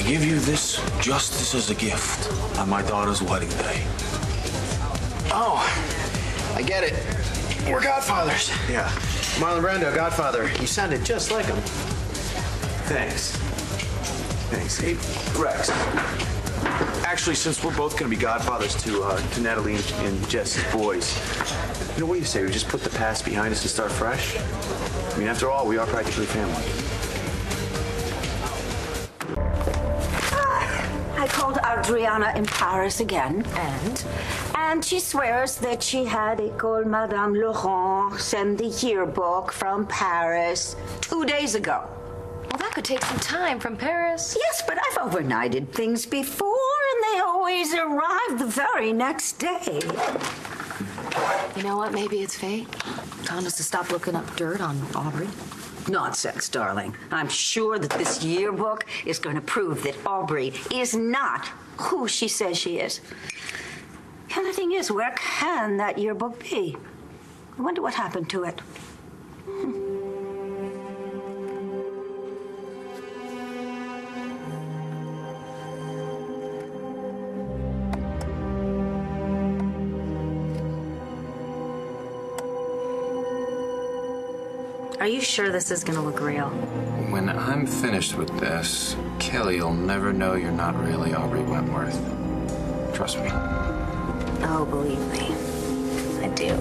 give you this justice as a gift on my daughter's wedding day. Oh, I get it. We're godfathers. Yeah. Marlon Brando, Godfather. You sounded just like him. Thanks. Thanks. Hey, Rex. Actually, since we're both going to be godfathers to Natalie and Jess's boys, you know, what do you say? We just put the past behind us and start fresh? I mean, after all, we are practically family. I called Adriana in Paris again, and she swears that she had École Madame Laurent send the yearbook from Paris 2 days ago. Well, that could take some time from Paris. Yes, but I've overnighted things before, and they always arrive the very next day. You know what? Maybe it's fate. Telling us to stop looking up dirt on Aubrey. Nonsense, darling. I'm sure that this yearbook is going to prove that Aubrey is not who she says she is. And the thing is, where can that yearbook be? I wonder what happened to it. Are you sure this is gonna look real? When I'm finished with this, Kelly'll never know you're not really Aubrey Wentworth. Trust me. Oh, believe me, I do.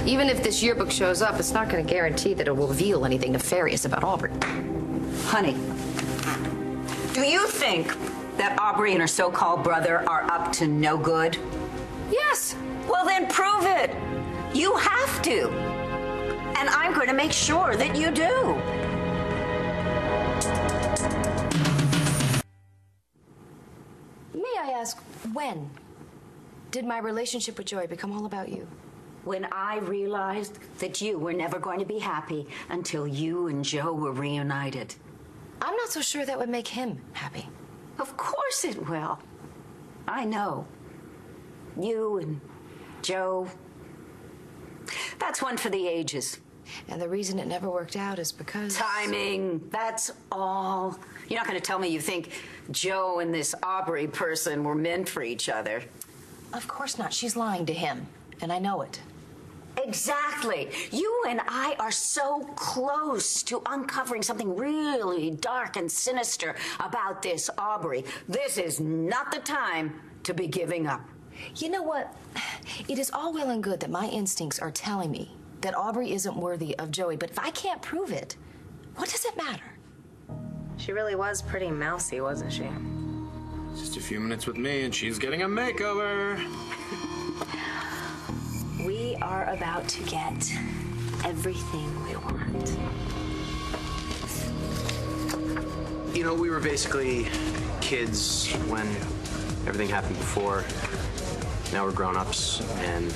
Even if this yearbook shows up, it's not gonna guarantee that it will reveal anything nefarious about Aubrey. Honey, do you think that Aubrey and her so-called brother are up to no good? Yes. Well, then prove it. You have to. And I'm going to make sure that you do. May I ask, when did my relationship with Joey become all about you? When I realized that you were never going to be happy until you and Joe were reunited. I'm not so sure that would make him happy. Of course it will. I know. You and Joe. That's one for the ages. And the reason it never worked out is because... Timing, that's all. You're not going to tell me you think Joe and this Aubrey person were meant for each other. Of course not. She's lying to him, and I know it. Exactly. You and I are so close to uncovering something really dark and sinister about this Aubrey. This is not the time to be giving up. You know what? It is all well and good that my instincts are telling me that Aubrey isn't worthy of Joey, but if I can't prove it, what does it matter? She really was pretty mousy, wasn't she? Just a few minutes with me and she's getting a makeover. We are about to get everything we want. You know, we were basically kids when everything happened before. Now we're grown-ups, and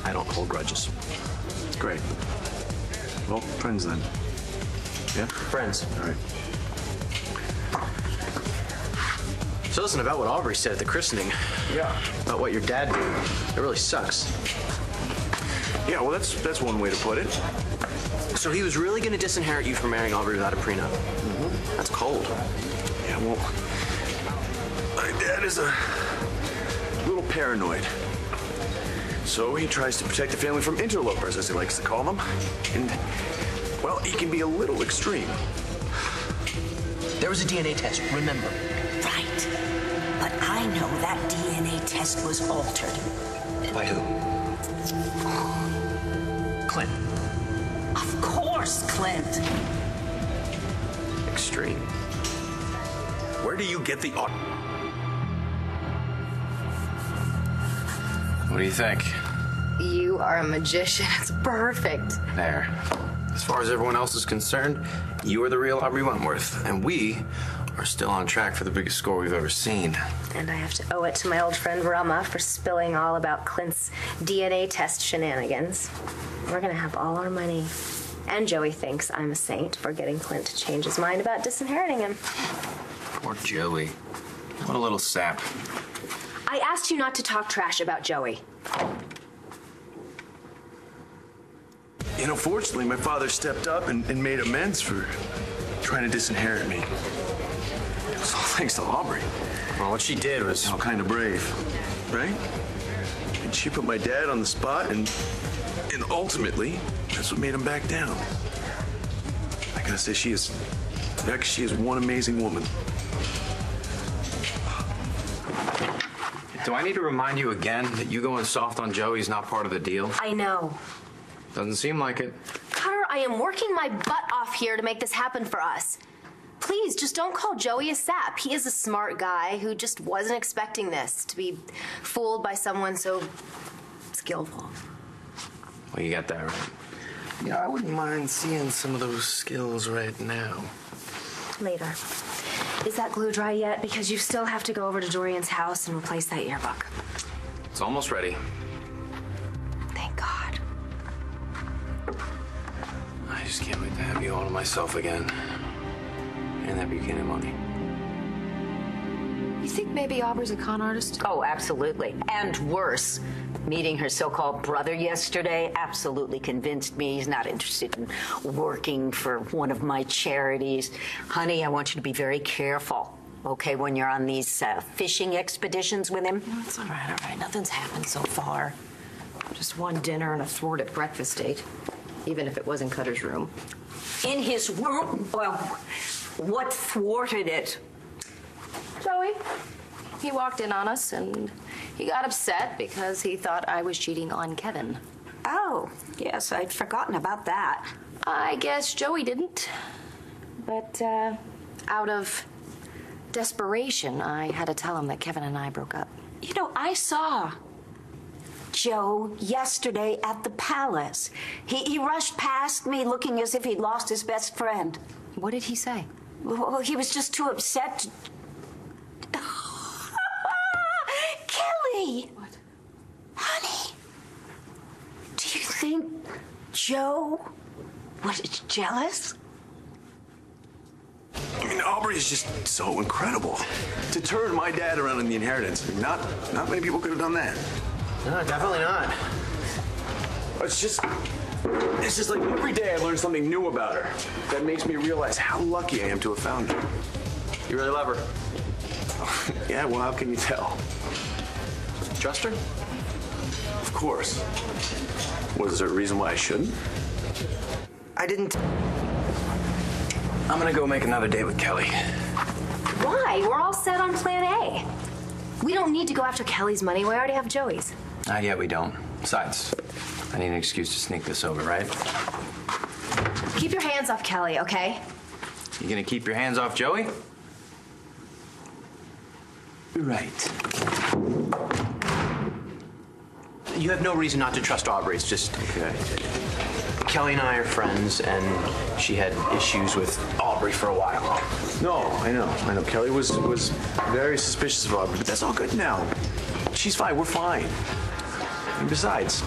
I don't hold grudges. Great. Well, friends then. Yeah? Friends. All right. So listen, about what Aubrey said at the christening. Yeah. About what your dad did. It really sucks. Yeah, well, that's one way to put it. So he was really going to disinherit you from marrying Aubrey without a prenup? Mm-hmm. That's cold. Yeah, well, my dad is a little paranoid. So he tries to protect the family from interlopers, as he likes to call them. And, well, he can be a little extreme. There was a DNA test, remember? Right. But I know that DNA test was altered. By who? Clint. Of course, Clint. Extreme. Where do you get the... What do you think? You are a magician. It's perfect. There. As far as everyone else is concerned, you are the real Aubrey Wentworth, and we are still on track for the biggest score we've ever seen. And I have to owe it to my old friend Rama for spilling all about Clint's DNA test shenanigans. We're gonna have all our money. And Joey thinks I'm a saint for getting Clint to change his mind about disinheriting him. Poor Joey. What a little sap. I asked you not to talk trash about Joey. You know, fortunately, my father stepped up and made amends for trying to disinherit me. It was all thanks to Aubrey. Well, what she did was... All kind of brave, right? And she put my dad on the spot, and ultimately, that's what made him back down. I gotta say, she is one amazing woman. Do I need to remind you again that you going soft on Joey is not part of the deal? I know. Doesn't seem like it. Cutter, I am working my butt off here to make this happen for us. Please, just don't call Joey a sap. He is a smart guy who just wasn't expecting this, to be fooled by someone so skillful. Well, you got that right. Yeah, I wouldn't mind seeing some of those skills right now. Later. Is that glue dry yet? Because you still have to go over to Dorian's house and replace that yearbook. It's almost ready. Thank God. I just can't wait to have you all to myself again. And that beginning money. You think maybe Aubrey's a con artist? Oh, absolutely. And worse. Meeting her so-called brother yesterday absolutely convinced me he's not interested in working for one of my charities. Honey, I want you to be very careful, okay, when you're on these fishing expeditions with him. It's all right. Nothing's happened so far. Just one dinner and a thwarted breakfast date, even if it was in Cutter's room. In his room? Well, what thwarted it? Joey. He walked in on us and he got upset because he thought I was cheating on Kevin. Oh, yes, I'd forgotten about that. I guess Joey didn't. But out of desperation, I had to tell him that Kevin and I broke up. You know, I saw Joe yesterday at the palace. He rushed past me looking as if he'd lost his best friend. What did he say? Well, he was just too upset to... Kelly! What? Honey, do you think Joe was jealous? I mean, Aubrey is just so incredible. To turn my dad around in the inheritance, not many people could have done that. No, definitely not. It's just like every day I learn something new about her. That makes me realize how lucky I am to have found her. You really love her? Yeah, well, how can you tell? Trust her? Of course. Was there a reason why I shouldn't? I didn't... I'm gonna go make another date with Kelly. Why? We're all set on plan A. We don't need to go after Kelly's money. We already have Joey's. Not yet, we don't. Besides, I need an excuse to sneak this over, right? Keep your hands off Kelly, okay? You gonna keep your hands off Joey? Right. You have no reason not to trust Aubrey. It's just... Okay. Kelly and I are friends, and she had issues with Aubrey for a while. No, I know. Kelly was very suspicious of Aubrey, but that's all good now. She's fine. We're fine. And besides,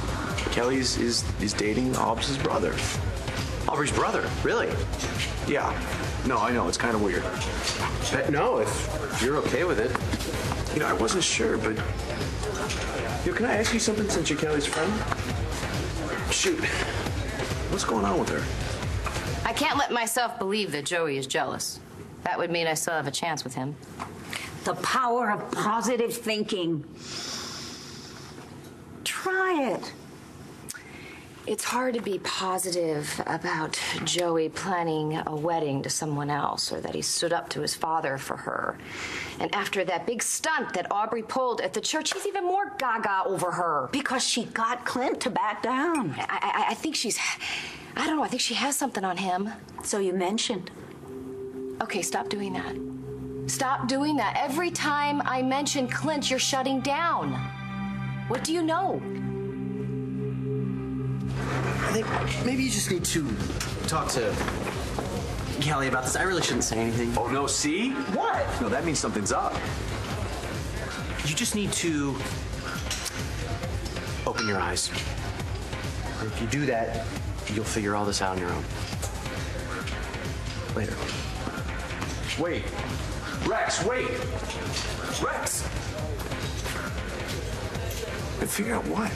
Kelly is dating Aubrey's brother. Aubrey's brother? Really? Yeah. No, I know. It's kind of weird. But no, if you're okay with it. You know, I wasn't sure, but... can I ask you something since you're Kelly's friend? Shoot. What's going on with her? I can't let myself believe that Joey is jealous. That would mean I still have a chance with him. The power of positive thinking. Try it. It's hard to be positive about Joey planning a wedding to someone else, or that he stood up to his father for her. And after that big stunt that Aubrey pulled at the church, he's even more gaga over her. Because she got Clint to back down. I think she's... I don't know, I think she has something on him. So you mentioned. Okay, stop doing that. Stop doing that. Every time I mention Clint, you're shutting down. What do you know? I think maybe you just need to talk to Kelly about this. I really shouldn't say anything. Oh, no, see? What? No, that means something's up. You just need to open your eyes. And if you do that, you'll figure all this out on your own. Later. Wait. Rex, wait. Rex! And figure out what?